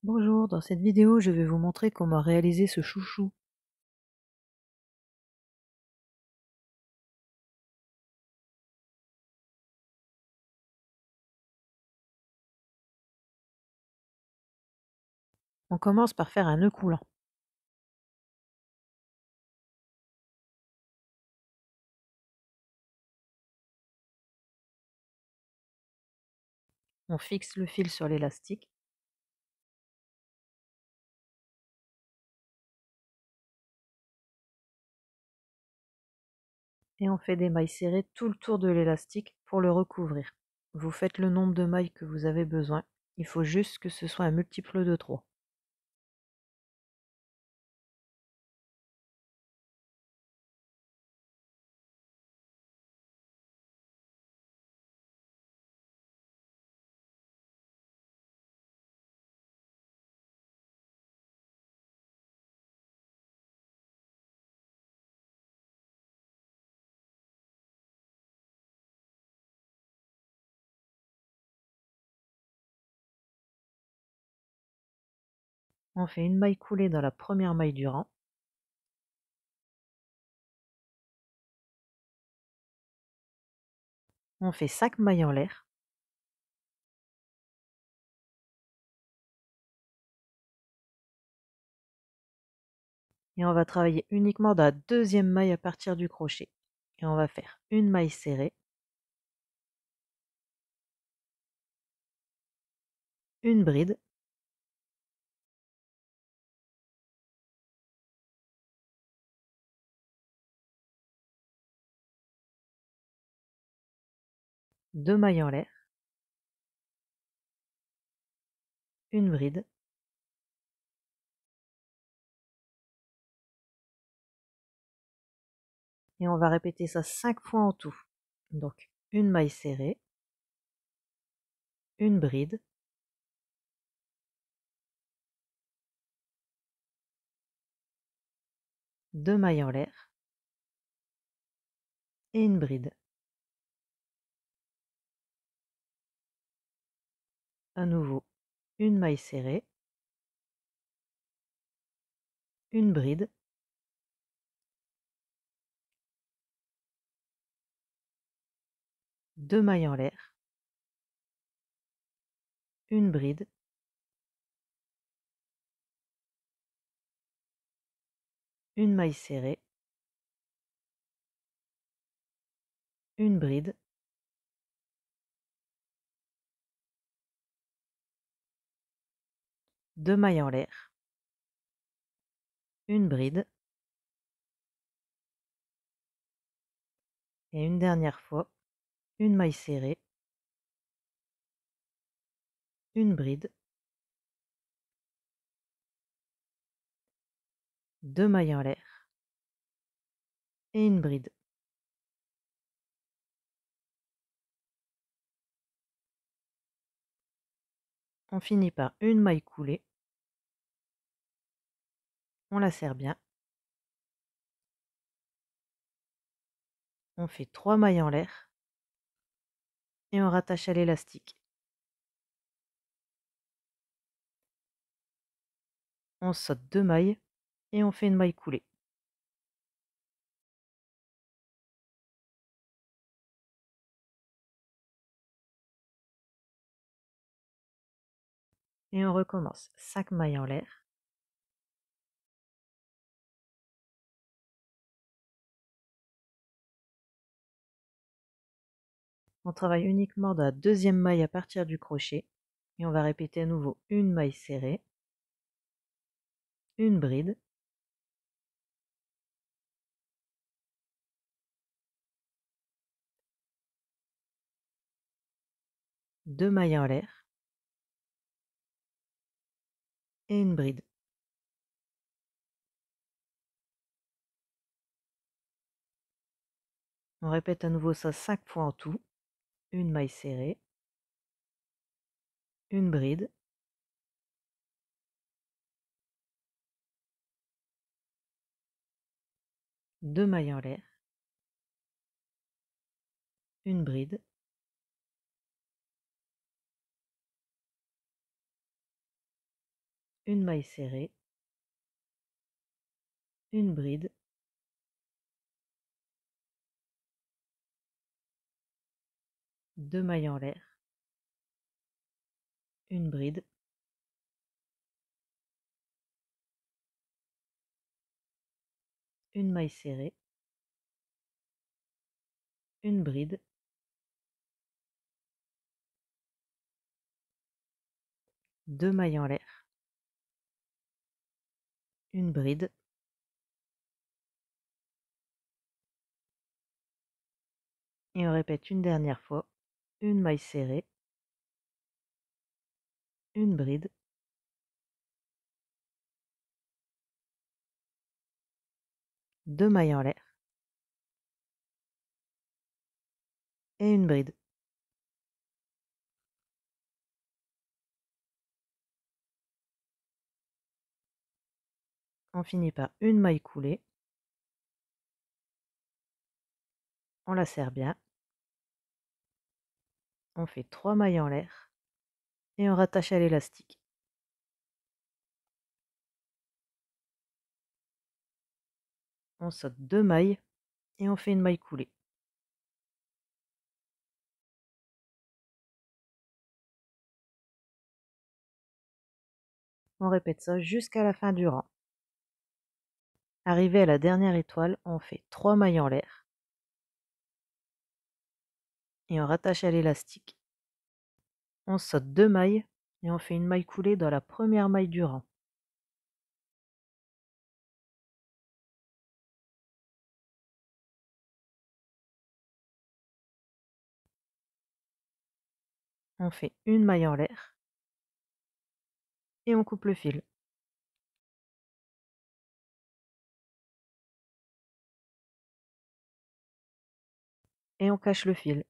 Bonjour, dans cette vidéo, je vais vous montrer comment réaliser ce chouchou. On commence par faire un nœud coulant. On fixe le fil sur l'élastique. Et on fait des mailles serrées tout le tour de l'élastique pour le recouvrir. Vous faites le nombre de mailles que vous avez besoin. Il faut juste que ce soit un multiple de 3. On fait une maille coulée dans la première maille du rang. On fait 5 mailles en l'air. Et on va travailler uniquement dans la deuxième maille à partir du crochet. Et on va faire une maille serrée, une bride, deux mailles en l'air, une bride, et on va répéter ça 5 fois en tout. Donc une maille serrée, une bride, deux mailles en l'air et une bride. À nouveau, une maille serrée, une bride, deux mailles en l'air, une bride, une maille serrée, une bride, deux mailles en l'air, une bride, et une dernière fois, une maille serrée, une bride, deux mailles en l'air et une bride. On finit par une maille coulée, on la serre bien, on fait trois mailles en l'air et on rattache à l'élastique. On saute deux mailles et on fait une maille coulée. Et on recommence 5 mailles en l'air, on travaille uniquement dans la deuxième maille à partir du crochet et on va répéter à nouveau une maille serrée, une bride, deux mailles en l'air et une bride. On répète à nouveau ça 5 fois en tout, une maille serrée, une bride, deux mailles en l'air, une bride, une maille serrée, une bride, deux mailles en l'air, une bride, une maille serrée, une bride, deux mailles en l'air, une bride, et on répète une dernière fois, une maille serrée, une bride, deux mailles en l'air et une bride. On finit par une maille coulée, on la serre bien, on fait trois mailles en l'air et on rattache à l'élastique. On saute deux mailles et on fait une maille coulée. On répète ça jusqu'à la fin du rang. Arrivé à la dernière étoile, on fait trois mailles en l'air et on rattache à l'élastique. On saute deux mailles et on fait une maille coulée dans la première maille du rang. On fait une maille en l'air et on coupe le fil. Et on cache le fil.